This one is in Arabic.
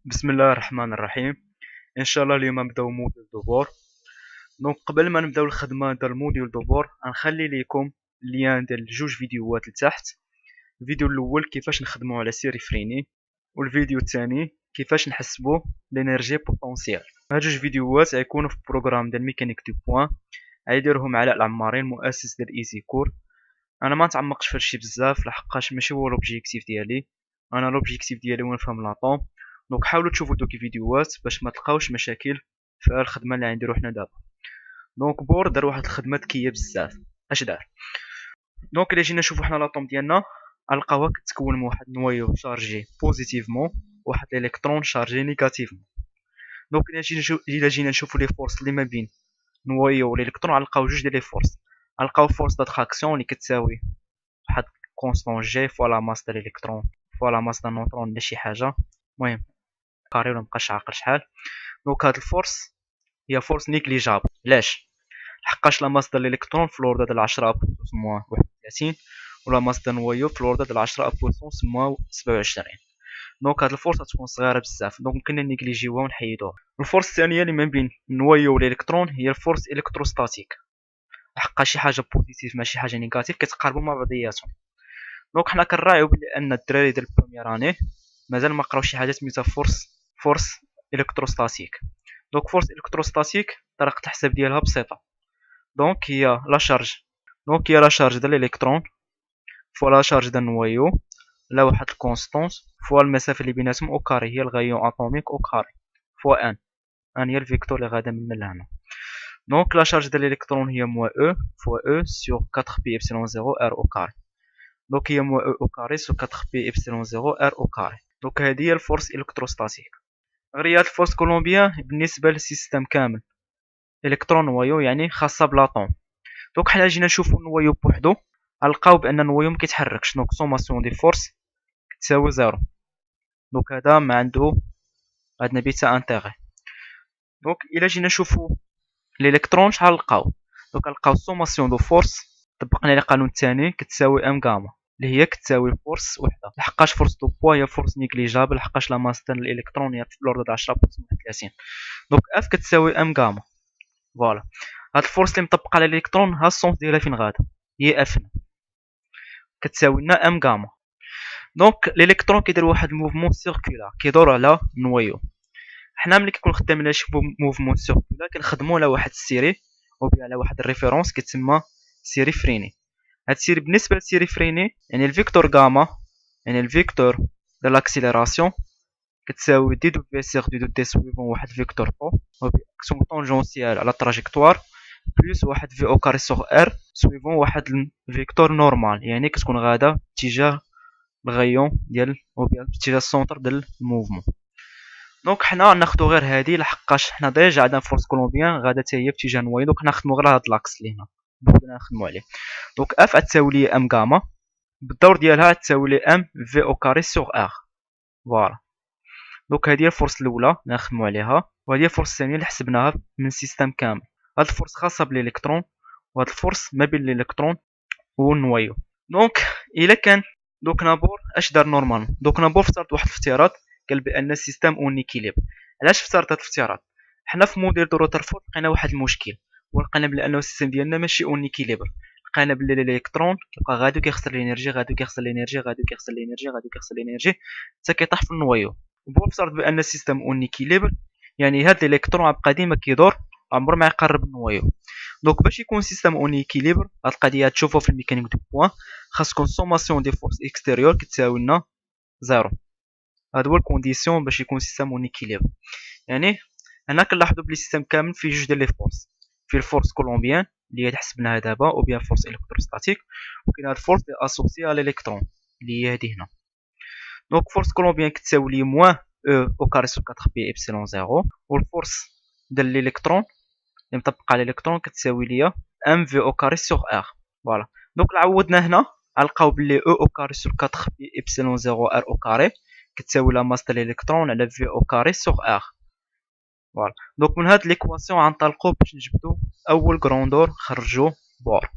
بسم الله الرحمن الرحيم. ان شاء الله اليوم نبداو موديل دو بور. دونك قبل ما نبداو الخدمه ديال الموديل دو بور غنخلي لكم اللين ديال جوج فيديوهات لتحت. الفيديو الاول كيفاش نخدموا على سيري فريني، والفيديو الثاني كيفاش نحسبوا لينيرجي بوتونسيال. هاد جوج فيديوهات غيكونوا في بروغرام ديال ميكانيك دو بوين غيديرهم علاء العماري مؤسس ديال ايزي كور. انا ما نتعمقش في هادشي بزاف لحقاش ماشي هو لوبجيكتيف ديالي. انا لوبجيكتيف ديالي هو نفهم لاطوم. دونك حاولوا تشوفوا دوك الفيديوهات باش ما تلقاوش مشاكل في الخدمه اللي غنديرو حنا دابا. دونك بور دار واحد الخدمه ذكيه بزاف. اش دار؟ دونك الا جينا نشوفوا حنا لاطوم ديالنا غنلقاوها كتكون من واحد النويو شارجي بوزيتيفمون واحد الالكترون شارجي نيجاتيفمون. دونك الا جينا نشوفوا لي فورس اللي ما بين نويو والالكترون غنلقاو جوج ديال لي فورس. غنلقاو فورس داتراكسيون اللي كتساوي واحد كونستون جي فوا لا ماس ديال الالكترون فوا لا ماس ديال النوترون ولا شي حاجه، المهم كاري ولا مبقاش عاقل شحال. دونك هاد الفورس هي فورس نيكليجابل. علاش؟ لحقاش لا ماس ديال الالكترون في لوردة ديال 10 ابوسون موان 31 ولا ماس ديال النويو في لوردة ديال 10 ابوسون موان 27. دونك هاد الفورس غتكون صغيره بزاف، دونك ممكن نيكليجيوها ونحيدوها. الفورس الثانيه اللي ما بين النويو والالكترون هي الفورس الكتروستاتيك، لحقاش شي حاجه بوزيتيف ماشي حاجه نيجاتيف كيتقاربوا مع بعضياتهم. دونك حنا كنراعيو بلي ان الدراري ديال البروميير اني مازال ما قراو شي حاجه سميتها فورس الكتروستاتيك. دونك فورس الكتروستاتيك طريقه الحساب ديالها بسيطه. دونك هي لا شارج ديال الالكترون فوا لا شارج ديال النويو لا واحد الكونستونت فوا المسافه اللي بيناتهم او كاري هي الغيون اتوميك او كاري فوا ان هي الفيكتور اللي غادا من لهنا. دونك لا شارج ديال الالكترون هي موا او فوا او سور 4 بي اپسيلون 0 ار او كاري. دونك هي موا او او كاري سور 4 بي اپسيلون 0 ار او كاري. دونك هذه هي الفورس الكتروستاتيك. غير هاد الفورس كولومبيان بالنسبه للسيستم كامل الكترون نويو يعني خاصه بلاطوم. دونك حنا جينا نشوفو النويو بوحدو غنلقاو بان النويو مكيتحركش، دونك سوماسيون دي فورس كتساوي زيرو. دونك هذا ما عندنا بيتا انتيغي. دونك الا جينا نشوفو الالكترون شحال نلقاو؟ دونك نلقاو سوماسيون دو فورس طبقنا على القانون الثاني كتساوي ام غاما اللي هي كتساوي فورس وحده، لحقاش فورس دو بوا هي فورس نيكليجابل لحقاش لا ماس ديال الالكترون هي في لورد 10 بوينت 31. دونك اف كتساوي ام غاما. فوالا هاد الفورس اللي مطبقه على الالكترون ها السونس ديالها فين غادا هي اف كتساوي لنا ام غاما. دونك الالكترون كيدير واحد الموفمون سيركولار كيدور على النويو. حنا ملي كنكون خدامين على شي موفمون سيركولار كنخدموا على واحد السيري او بيان على واحد الريفيرونس كتسمى سيري فريني. هاد السيري بالنسبه للسيري فريني يعني الفيكتور غاما يعني الفيكتور ديال لاكسيليراسيون كتساوي دي دو في سيغ دي دو تي سويفون واحد فيكتور او باكسيون طونجونسيال على التراجيكتوار بلس واحد في او كاري سوغ ار سويفون واحد الفيكتور نورمال يعني كتكون غادا اتجاه الغيون ديال او بيان اتجاه السونتر ديال الموفمون. دونك حنا ناخدو غير هادي لحقاش حنا ديجا عندنا فورس كولومبيان غادا حتى هي في اتجاه نوي، دونك نخدمو غير هاد لاكس اللي هنا بدنا نخدمو عليه. دونك اف غتساوي لي ام غاما بالدور ديالها تساوي لي ام في او كاري سوغ ار. فوالا دونك هذه هي الفورس الاولى اللي نخدموا عليها، وهذه هي الفورس الثانيه اللي حسبناها من السيستم كامل. هاد الفورس خاصه بالالكترون وهاد الفورس ما بين الالكترون والنويو. دونك الا كان دوك نابور اش دار نورمالمون؟ دوك نابور افترض واحد الافتراض قال بان السيستم اون ايكيليبر. علاش افترض هاد الافتراض؟ حنا في موديل دو روترفورد لقينا واحد المشكل ولقينا بان السيستم ديالنا ماشي اون ايكيليبر. لقينا بلي الالكترون كيبقى غادي كيخسر الانرجي غادي كيخسر الانرجي غادي كيخسر الانرجي غادي كيخسر الانرجي حتى كيطيح في النويو. بون افترض بان السيستم اون ايكيليبر يعني هاد الالكترون غيبقى ديما كيدور عمر ما يقرب النويو. دونك باش يكون سيستم اون ايكيليبر هاد القضيه تشوفوها في الميكانيك دو بوين خاص تكون سوماسيون دي فورس اكستيريور كتساوي لنا زيرو. هاد هو الكونديسيون باش يكون سيستم اون ايكيليبر. يعني هنا كنلاحظوا بلي السيستم كامل فيه جوج ديال لي فورس، فيه الفورس كولومبيان اللي هي حسبناها دابا او بيان فورس الكتروستاتيك، وكاين هاد الفورس اللي اسوسي على الالكترون اللي هي هادي هنا. دونك فورس كولومبيان كتساوي لي موان او او كاري سو 4 بي اپسيلون 0 والفورس ديال الالكترون اللي مطبقه على الالكترون كتساوي ليا ام في او كاري سوغ ار. فوالا دونك عوضنا هنا غنلقاو بلي او او كاري سو 4 بي اپسيلون 0 ار او كاري كتساوي لا ماس ديال الالكترون على في او كاري سوغ ار. فوالا دونك من هاد ليكواسيون غنطلقوا باش نجبدوا اول كروندور خرجوا بور.